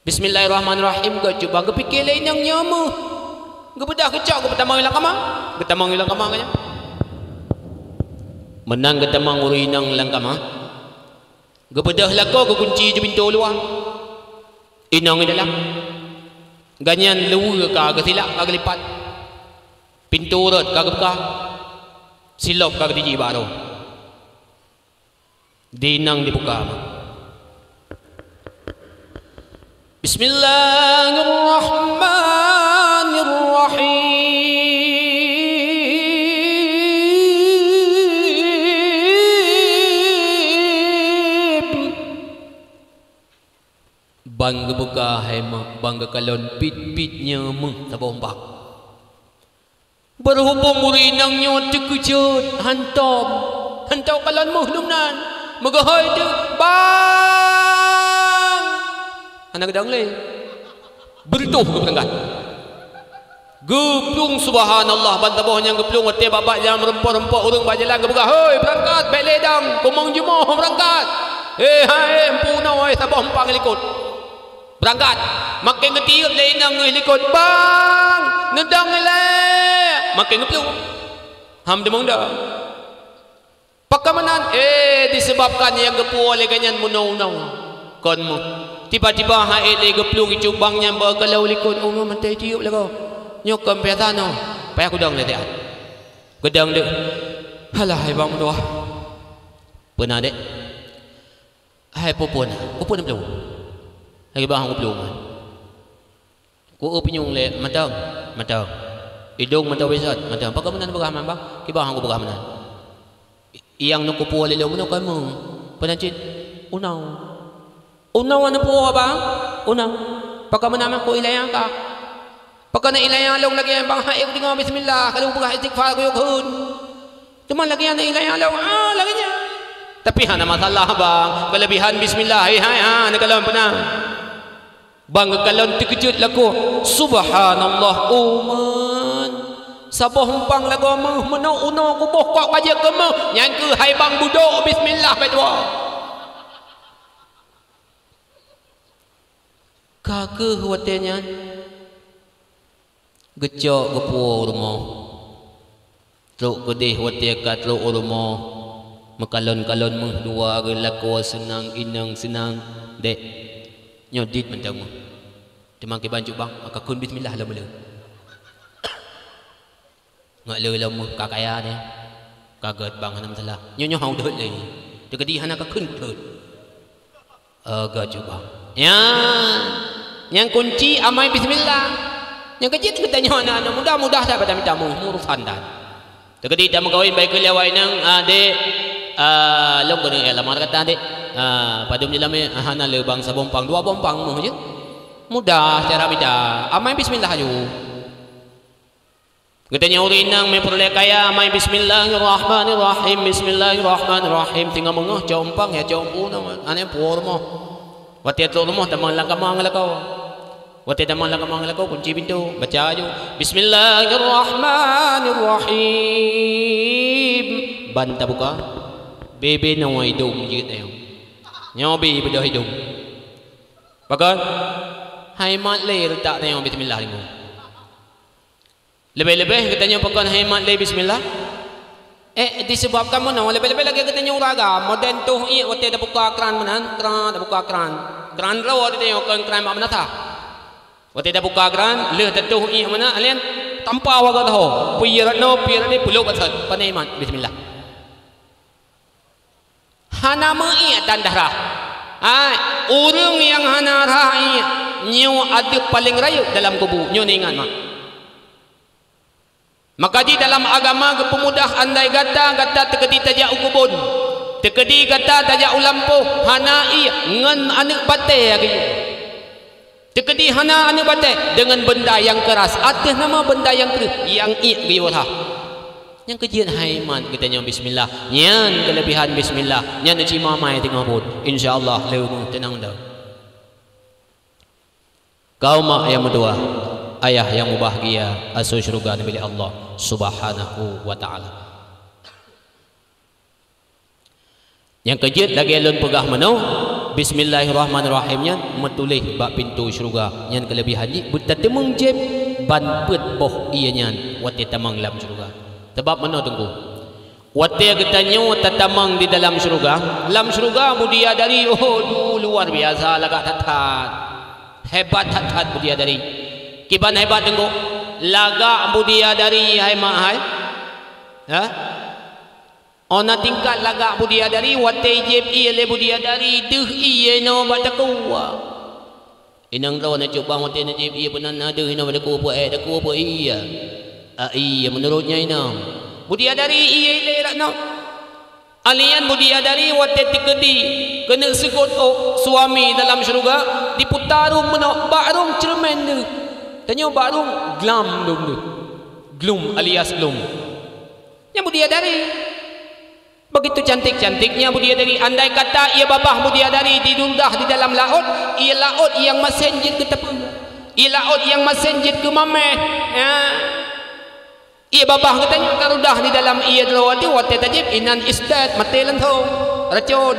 Bismillahirrahmanirrahim ga cubang kepikir lain yang nyamu gebedah kecak ke pertama hilang kamang kanya menang ketamang urinang hilang kamang Gebedah lako ke kunci je pintu luar. Inang di dalam. Ganyan luar ke silap ke lipat. Pintu rot ke buka. Silap ke tiji baru. Dinang dibuka. Bismillahirrahmanirrahim. Bangga buka hemat, bangga kalon pit-pitnya sabompak. Berhubung murinangnya terkejut, hantam kalon lumnan, megahai tu, bang. Anak gedang le, berituh ke berangkat. Geplung subhanallah, bantabahnya geplung, wate babak yang merempah-rempah orang bajalan ke buka, hoi berangkat, baik ledang, kumang jemaah berangkat. Hai, empunau, sabompak ikut. Berangkat, makin ngetiup lenang helikot, bang, ngedang le, makin ngepeluk, ham demang dah. Pakamanan, disebabkan yang gepu oleh ganyan munau-munau, konmu. Tiba-tiba hai le gepeluk itu bangnya bergalau likut, oh mentai tiup lego, nyokam piatano, payah kudang le tiap, gedang dek, halah hai bang doa, pernah dek, hai popon peluk. Lagi bahang belum. Ku pinyung le matang. Hidung matang besar, matang. Pakai mana berahman bang? Ki bahang ku berahman. Yang nak kupu le lo nak kamu. Penancit unau. Unau ana po bang? Unau. Pakai mana mak ku ilayang ka? Pakai na ilayang long lagi bang hai ku tengok bismillah. Kalau buka istighfar ku yukun. Cuma lagi ana ilayang long lagi nya. Tapi hana masalah bang. Kelebihan bismillah. Hai nak kalau pernah. Bang kalon terkejut laku subhanallah uman sabah humpang lagu menau uno kubuh kok baja kema yang ke hai bang budok bismillah betua kake watenya gecok gepu rumah truk gedeh watia kat truk rumah mekalon-kalon meh dua laku senang inang senang dek nyodit mentamu demang ke banjuk bang maka kun bismillah lah mula ngak le lama kakaya ni kaget bang hana masalah nyonya hau dah le dekedi hana ka kun dah agak bang ya yang kunci amai bismillah yang kecil kita nyonya anak mudah-mudah dah pada minta urusan dah dekedi dah mengkawin baik kelewai nang ade long kena lamar kata ade padum dalam hana le bang sabompang dua bompang mah je mudah cara bida amai bismillah ayo katanya urinang memperoleh kaya amai bismillahirrahmanirrahim bismillahirrahmanirrahim tinggal mengah jompang ya jompun ane por mo wati tu rumah tamang langkamang lakau wati tamang langkamang lakau kunci pintu baca ayo bismillahirrahmanirrahim banta buka bebe nawai hidung je tayong nyobi bedah hidung pakai hai mat le letak tayong bismillah ni lebih-lebih katanya pakai hai mat le bismillah disebabkan mana lebih-lebih lagi katanya uraga moden tu i ote dah buka keran mana keran dah buka keran rawa dia tengok keran mak mana tah ote dah buka keran le tu i mana alien tanpa waga tahu pirat ni peluk asal panai mat bismillah hana mai dan darah orang yang hana rai nyo ada paling raya dalam kubur nyo ni ingat mak maka di dalam agama kepemudah andai gata tekedi tajak ukubun tekedi gata tajak ulampu hana ngan anak batai lagi tekedi hana anak batai dengan benda yang keras atas nama benda yang keras yang giyorah yang kejian haiman katanya bismillah nyan kelebihan bismillah nyan cima mai tengah pun insyaallah leumu tenang dah kau mak yang berdua ayah yang bahagia asal syurga milik Allah subhanahu wa ta'ala yang kejian lagi alun pegah mano bismillahirrahmanirrahim nyan metulih bak pintu syurga nyan kelebihan ni bertatemung jem ban pet boh iya nyan wati tamang lam syurga sebab mana tunggu Wate ketanyo tatamang di dalam syurga. Dalam syurga bidadari luar biasa lagak tatat. Hebat tatat bidadari. Kiban hebat tengok. Lagak bidadari hai mak hai. Ha? Ona tingkat lagak bidadari wate jeb ile bidadari deh iye no batakuwa. Inang raw na coba wate na jeb iye benan ada ino batakuwa apa iya. Iya menurutnya ina. Bidadari iya ile rakna. Alian bidadari wate tikedi kena sekut suami dalam syurga diputarung menok barung cermen de. Tanya barung glam dong de. Glum alias glum. Yang bidadari begitu cantik-cantiknya bidadari. Andai kata ia babah bidadari didundah di dalam laut, ia laut yang masenjit ke tepi. Ia laut yang masenjit ke mameh. Ya. Ia babah katanya karudah di dalam ia lawati wate tajib inan istad matelan tho racun.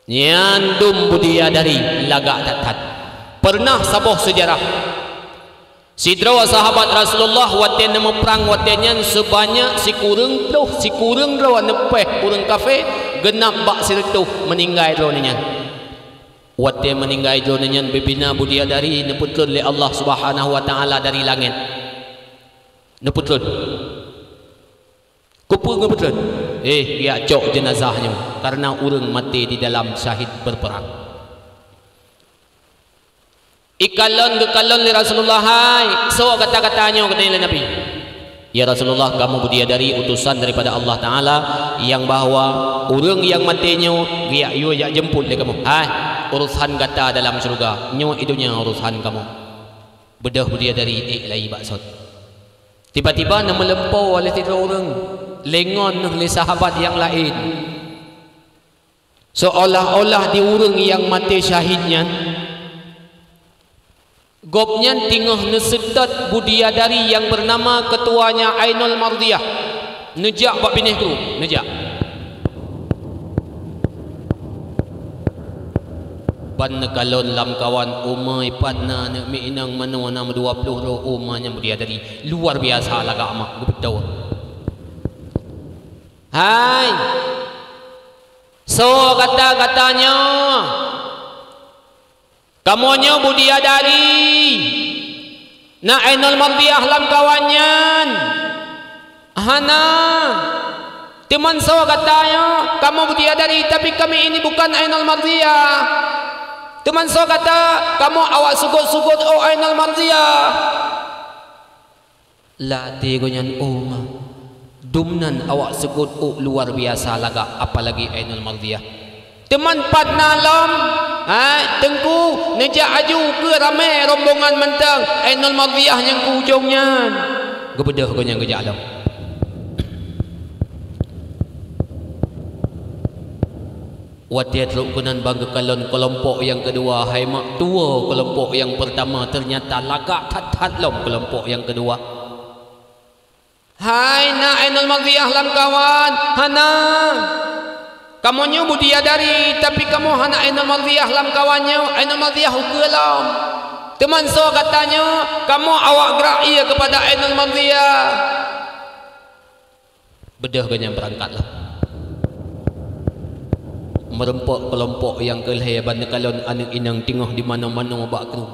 Nyandum bidadari lagak tatat. Pernah sabuh sejarah sidra sahabat Rasulullah wate nama perang wate nyan sebanyak si kurang raw nepeh kurang kafe genap bak sirtuh meninggal raw nyan. Wate meninggal raw nyan bibina bidadari neputun li Allah Subhanahu wa taala dari langit. Neputun. Kupu neputun. Dia cok jenazahnya karena urang mati di dalam syahid berperang. Ikalon li Rasulullah hai. So kata-katanya katanya Nabi. Ya Rasulullah, kamu bidadari utusan daripada Allah Taala yang bahwa urang yang matinya dia ya jemput le kamu. Hai, urusan kata dalam syurga. Nyo idunya urusan kamu. Bedah bidadari lai baksud. Tiba-tiba nak melempau oleh tiga orang lengon oleh sahabat yang lain. Seolah-olah di urang yang mati syahidnya gopnya tingah nesedat bidadari yang bernama ketuanya Ainul Mardiyah. Nejak bak binih tu, nejak. Ban kalon lam kawan umai panna nak mi inang mano nama 20 ro umanya bidadari. Luar biasa lagak mak betul. Hai. So kata-katanya kamunya bidadari na Ainul Mardiyah lam kawanyan hana teman so katanya kamu bidadari tapi kami ini bukan Ainul Mardiyah. Teman so kata kamu awak sugut-sugut Ainul Mardiyah. Lati gonyan dumnan awak sugut luar biasa lagak apalagi Ainul Mardiyah. Teman patna lam tengku nejak aju ke ramai rombongan mentang Ainul Mardiyah yang ke ujungnya gebedah gonyan gejak lam. Watiat rukunan bangga kalon kelompok yang kedua hai mak tua kelompok yang pertama ternyata lagak tat-tat lom kelompok yang kedua. Hai na Ainul Mardiyah lam kawan hana kamunya bidadari tapi kamu hana Ainul Mardiyah lam kawannya Ainul Mardiyah hukelam. Teman so katanya kamu awak gerak ia kepada Ainul Mardiyah. Bedah ganyang berangkatlah merempok kelompok yang keleheban kalon anak inang tingah di mana-mana bakru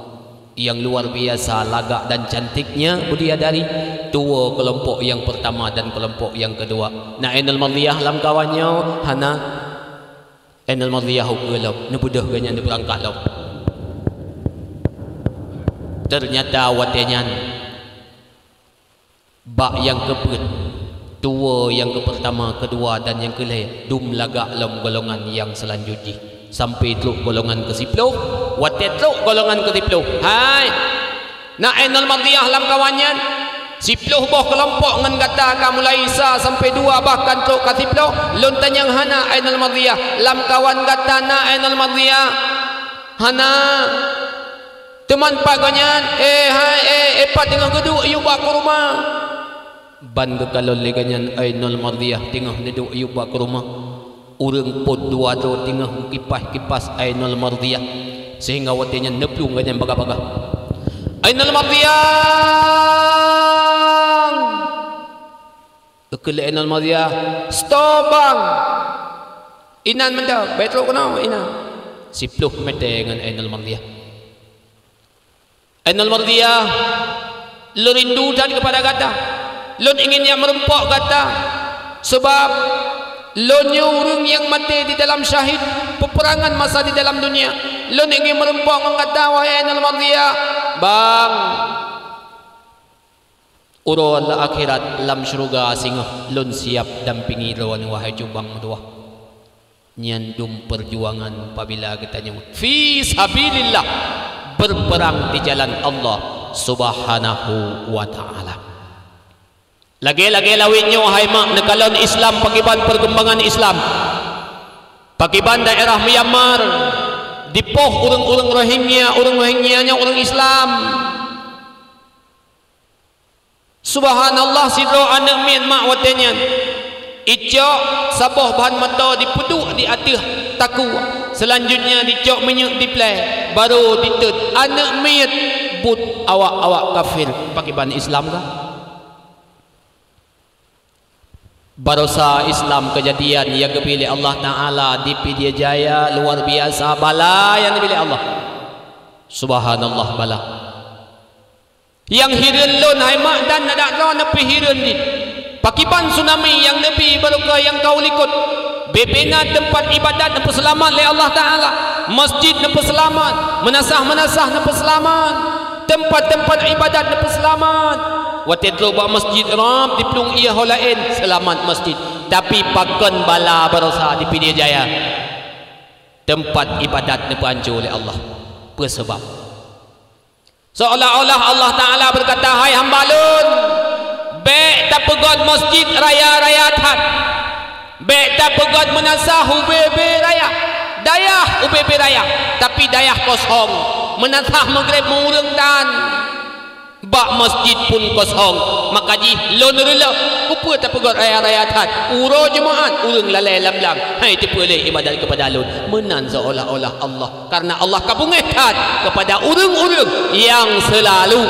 yang luar biasa lagak dan cantiknya bidadari tua kelompok yang pertama dan kelompok yang kedua. Na Ainul Mardiyah lam kawannya hana Ainul Mardiyah hukelam nebudah ganyan di berangkat lam. Ternyata watenyan bak yang kepet tua yang ke pertama, kedua dan yang kelih dum lagak dalam golongan yang selanjutnya sampai truk golongan ke-10 wate truk golongan ke-10. Hai na Ainul Mardiyah lam kawanyan 10 boh kelompok ngan kata ka mulai isa sampai 2 bahkan truk ke-10 lon tanyang hana Ainul Mardiyah lam kawan kata na Ainul Mardiyah hana teman paganyan hai epat tengah geduk yu bak ke rumah ban kekalon leganyan Ainul Mardiyah tengah duduk yu bak ke rumah urang pot 2 tu tengah kipas Ainul Mardiyah sehingga watenya neplung ganyan baga-baga Ainul Mardiyah Ekele Ainul Mardiah. Stop bang. Inan menda. Betul kena inan. 10 meter dengan Ainul Mardiah. Ainul Mardiah. Lu rindu dan kepada kata. Lu ingin yang merempok kata. Sebab lu orang yang mati di dalam syahid peperangan masa di dalam dunia. Lu ingin merempok mengata wahai Ainul Mardiah. Bang. Urul akhirat lam syurga singa lun siap dampingi lawan wahai jubang dua nyandum perjuangan apabila kita nyebut fi sabilillah berperang di jalan Allah subhanahu wa ta'ala. Lagi-lagi lawitnya wahai mak nekalon Islam pakiban perkembangan Islam pakiban daerah Myanmar dipoh urang-urang Rohingya nya orang Islam. Subhanallah sidro anak Myanmar watenya icok sabah bahan mata dipeduk di atas taku selanjutnya dicok minyak di play baru ditut anak miat but awak kafir pakai ban Islam kah barosa Islam kejadian yang dipilih Allah Ta'ala di Pidya Jaya luar biasa bala yang dipilih Allah subhanallah bala yang hirin lon hai mak dan nadak lo nepi hirin di pakiban tsunami yang nepi barokah yang kau likut bebena tempat ibadat nepi selamat oleh Allah Ta'ala masjid nepi selamat menasah nepi selamat tempat-tempat ibadat nepi selamat watidlo ba masjid rab di pelung ia holain selamat masjid tapi pakon bala barosa di Pidya Jaya tempat ibadat nepi hancur oleh Allah bersebab seolah-olah Allah Ta'ala berkata hai hamba lun baik tak pegot masjid raya-raya tan baik tak pegot menasah UBB raya dayah UBB raya tapi dayah kosong menasah maghrib murung dan bak masjid pun kosong maka ji lun rela apa tak pegot raya-raya tan uro jemaat urang lalai lam-lam hai terpelih ibadat kepada lun menan seolah-olah Allah karena Allah kabungkan kepada urang-urang yang selalu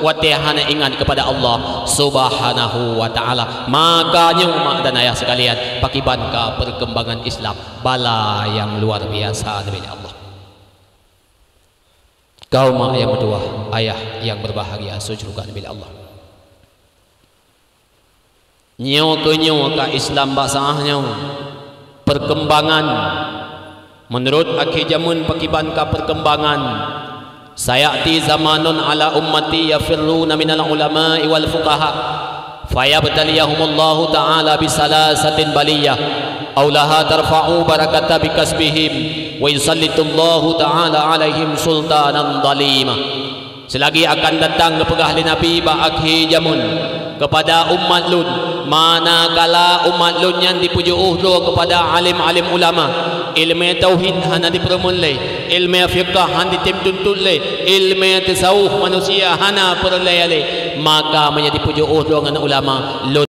watihana ingat kepada Allah subhanahu wa ta'ala. Makanya mak dan ayah sekalian pakiban ke perkembangan Islam bala yang luar biasa dari Allah. Kau mak yang berdua ayah yang berbahagia sujudkan bila Allah nyawa ke Islam basahnya perkembangan menurut akhir zaman pakiban ke perkembangan sayati zamanun ala ummati yafirruna minal ulama'i wal fuqaha fayabtaliyahumullahu ta'ala bisalasatin baliyah aulaha tarfa'u barakata bikasbihim wa yusallitullahu ta'ala alaihim sultanan dalima. Selagi akan datang kepegah Nabi ba akhir zaman kepada umat lun manakala umat lun yang dipuju uhdo kepada alim-alim ulama ilmu tauhid hana dipermulai ilmu fiqh hana ditimtuntulai ilmu tasawuf manusia hana perlai maka menjadi puju uhdo dengan ulama lun